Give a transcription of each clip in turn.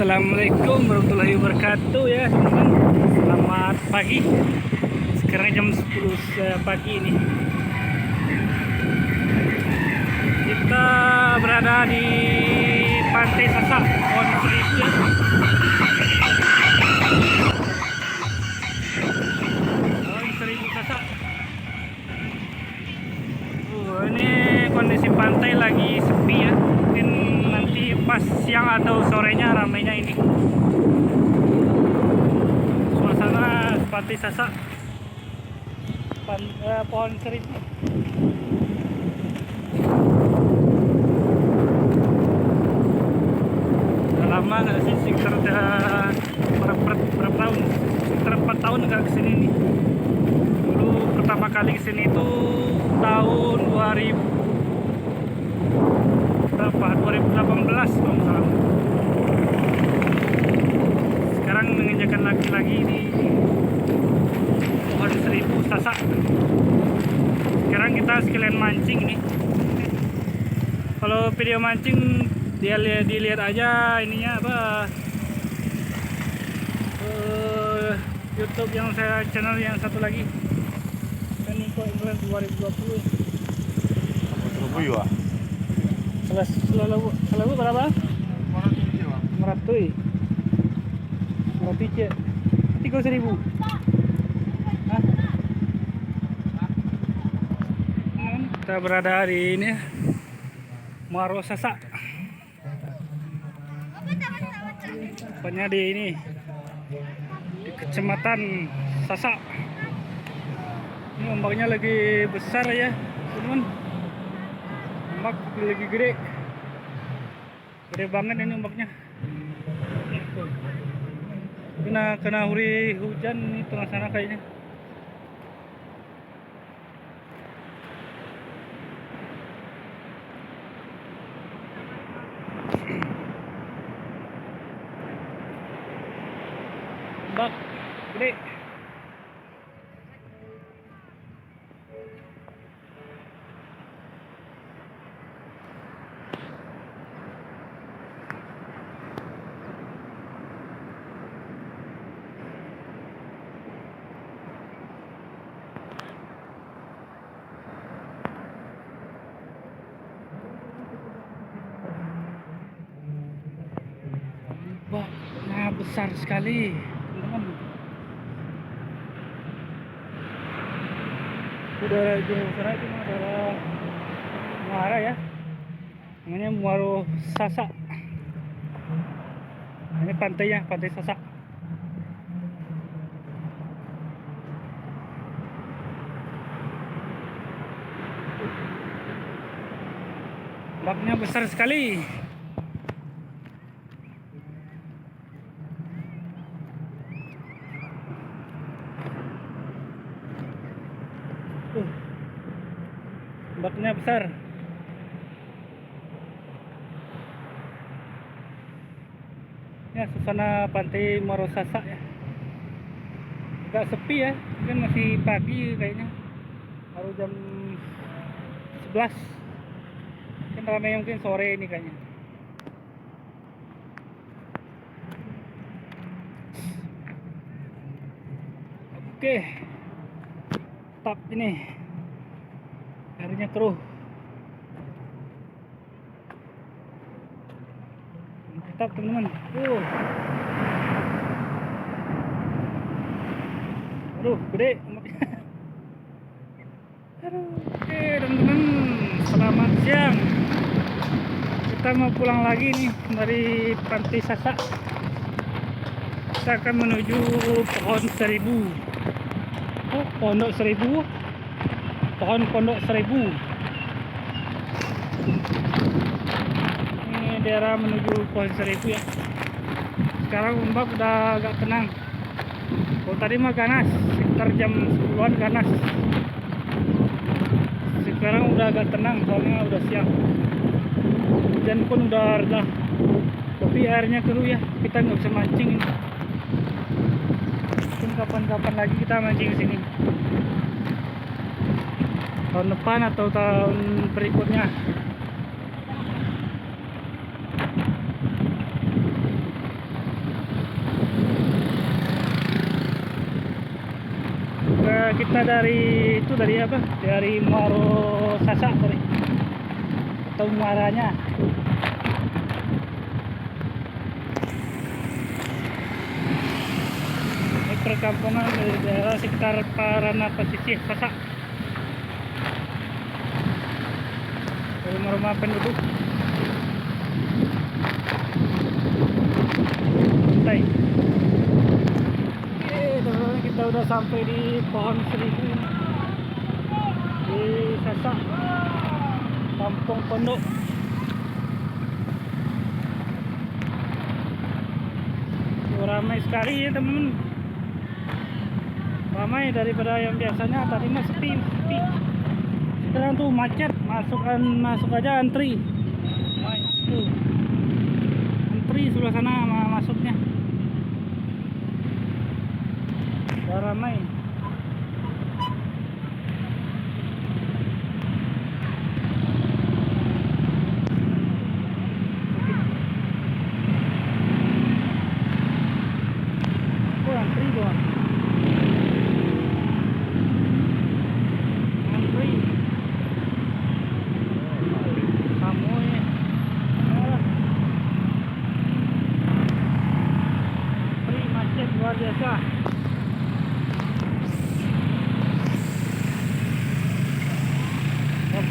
Assalamualaikum warahmatullahi wabarakatuh ya teman-teman. Selamat pagi. Sekarang jam 10 pagi ini. Kita berada di Pantai Sasak, Pohon Seribu ya. Pohon Seribu Sasak. Ini kondisi pantai lagi sepi ya. Mungkin nanti pas siang atau sorenya ramainya ini. Suasana Pantai Sasak, Pohon Seribu. Udah lama nggak sih, sekitar berapa tahun? Sekitar 4 tahun nggak kesini nih. Dulu pertama kali kesini itu tahun 2018 kalau nggak salah. Sekarang menginjakan lagi di Pohon Seribu Sasak. Sekarang kita sekalian mancing nih. Kalau video mancing dilihat aja ininya apa, YouTube yang saya channel yang satu lagi kan Niko England 2020. Surabaya ya. Selalu berapa? 500. 3.000. Hah? Kita berada di ini Muaro Sasak. Tepatnya di ini di Kecamatan Sasak. Ini ombaknya lagi besar ya, teman. Ombak lagi gede banget ini ombaknya. Kena huri hujan di tengah sana kayaknya. Ombak gede. Nah, besar sekali teman-teman. Udara jauh sana itu udara Muara ya, namanya Muaro Sasak. Ini pantainya, Pantai Sasak. Ombaknya besar sekali. Ombaknya besar. Ya, suasana Pantai Muaro Sasak ya. Agak sepi ya, mungkin masih pagi kayaknya. Baru jam 11. Mungkin ramai mungkin sore ini kayaknya. Oke. Tap ini. Airnya keruh. Mantap teman-teman. Aduh, gede ombaknya. Aduh, oke teman-teman, selamat siang. Kita mau pulang lagi nih dari Pantai Sasak. Kita akan menuju Pohon Seribu. Oh, Pondok Seribu. Pohon Pondok Seribu. Ini daerah menuju Pohon Seribu ya. Sekarang ombak udah agak tenang. Oh, tadi mah ganas, sekitar jam 10-an ganas. Sekarang udah agak tenang, soalnya udah siang. Hujan pun udah reda. Tapi airnya keruh ya, kita nggak bisa mancing ini. Mungkin kapan-kapan lagi kita mancing di sini. Tahun depan atau tahun berikutnya. kita dari apa? Dari Muaro Sasak tadi. Atau muaranya. Ini perkampungan dari daerah sekitar Parana Pesisir Sasak. Rumah-rumah penduduk. Pantai. Teman-teman, kita udah sampai di Pohon Seribu di Sasak, Kampung Pondok. Ramai sekali ya teman-teman, ramai daripada yang biasanya. Tadi mah sepi. Sekarang tuh macet, masuk aja antri. Tuh, antri sebelah sana masuknya. Udah ramai. Oh, antri doang. Antri. Kamu ya. Antri macet luar biasa.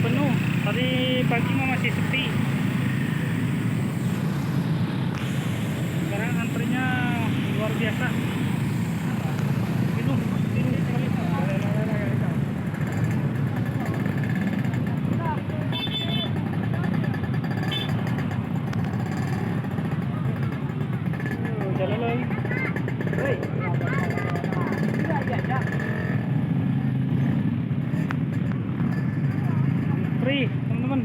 Penuh. Tadi pagi mah masih sepi. Sekarang antrinya luar biasa. Penuh sekali. Jalan lagi. Free, teman-teman.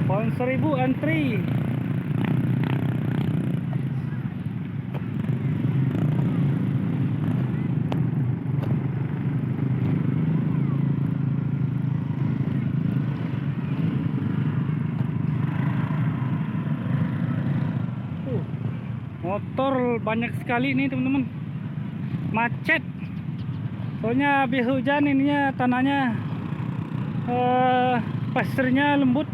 Pohon Seribu antri. Motor banyak sekali nih teman-teman, macet. Soalnya habis hujan ininya tanahnya pasirnya lembut.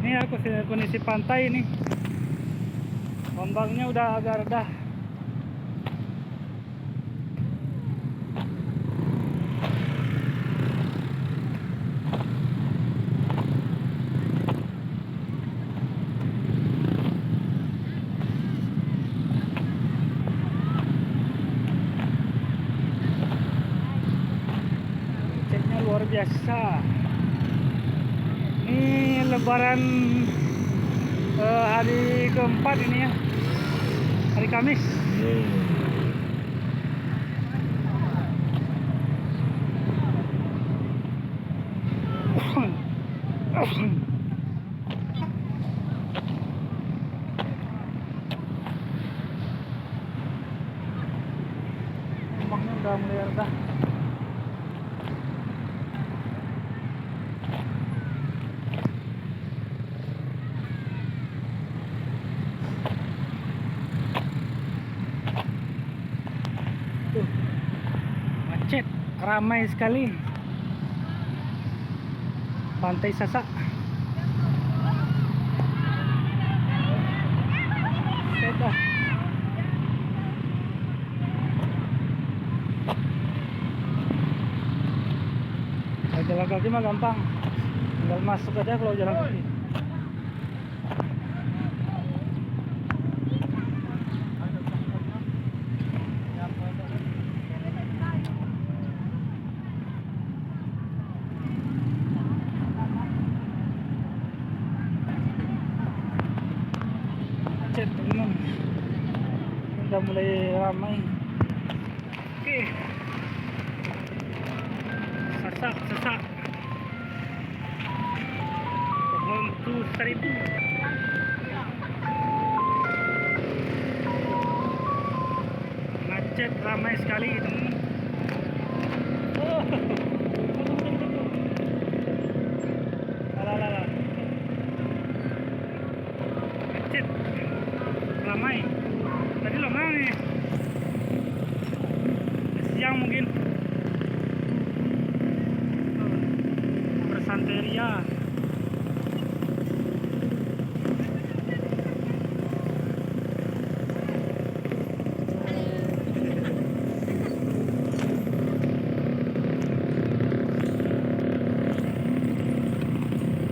Ini aku kondisi pantai nih, ombaknya udah agak reda. Luar biasa. Ini lebaran hari keempat ini ya, hari Kamis. Ombaknya udah mulai reda. Macet, ramai sekali Pantai Sasak. Sudah. Jalan kaki mah gampang, tinggal masuk aja kalau jalan kaki. Macet teman-teman, udah mulai ramai. Oke, Sasak Pohon 100.000. Macet ramai sekali teman-teman. Oh. Alah. Macet ramai. Tadi lama nih. Siang mungkin. Bersanteria.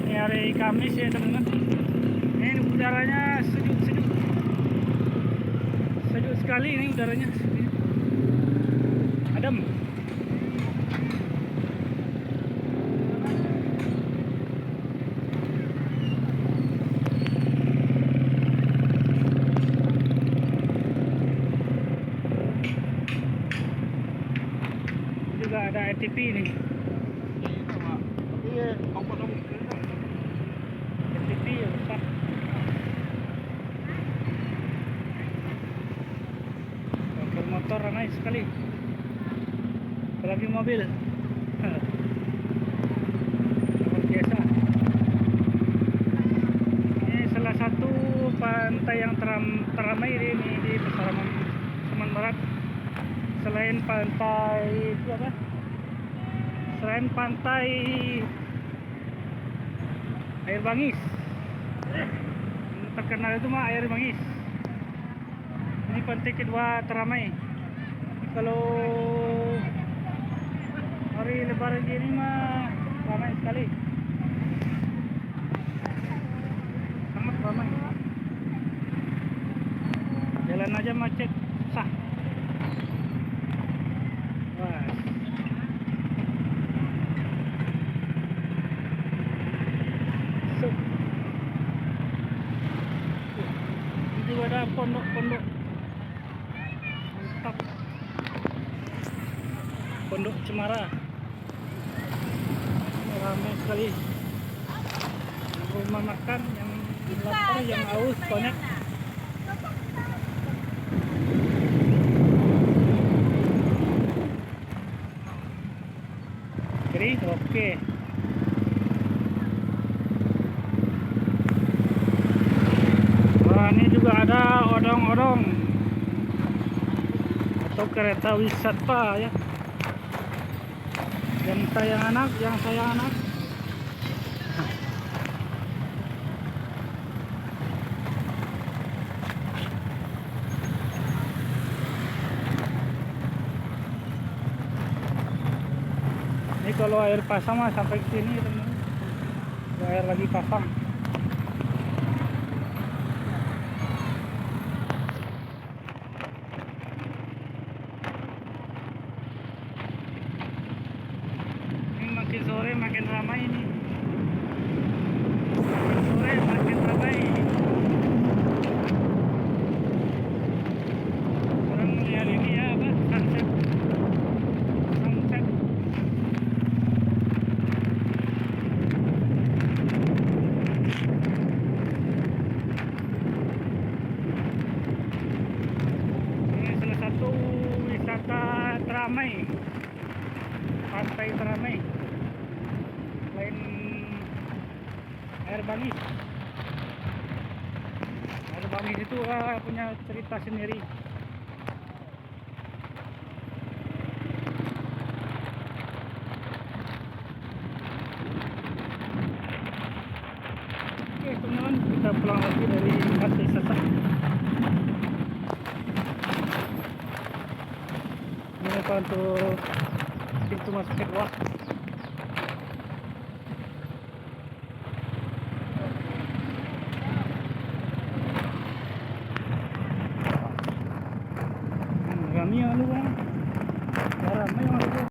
Ini hari Kamis ya teman-teman. Ini udaranya sejuk sekali ini udaranya. Adem. Juga ada ATV nih. Iya, apa dong? ATV ya besar. Motor ramai sekali. Apalagi mobil. Luar biasa. Ini salah satu pantai yang teramai ini di Pasaman Barat. Selain pantai itu apa? Selain pantai Air Bangis. Terkenal itu mah Air Bangis. Ini pantai kedua teramai. Kalau hari lebaran gini mah ramai sekali. Sangat ramai. Jalan aja macet, susah. Wah. Ini juga ada pondok-pondok. Mantap. Pondok Cemara. Ramai sekali. Rumah makan yang lapar, yang haus banyak. Kiri, oke. Wah, ini juga ada odong-odong atau kereta wisata ya. Yang sayang anak. Ini kalau air pasang mah sampai ke sini teman-teman. Air lagi pasang. Makin sore makin ramai ini. Makin sore makin ramai. Orang lihat ini ya apa? Sunset. Ini salah satu wisata teramai. Pantai teramai. Selain Air Bangis. Air Bangis itu punya cerita sendiri. Oke teman-teman, kita pulang lagi dari pantai wisata. Ini apa untuk pintu masuk kedua. Ramai anu bang.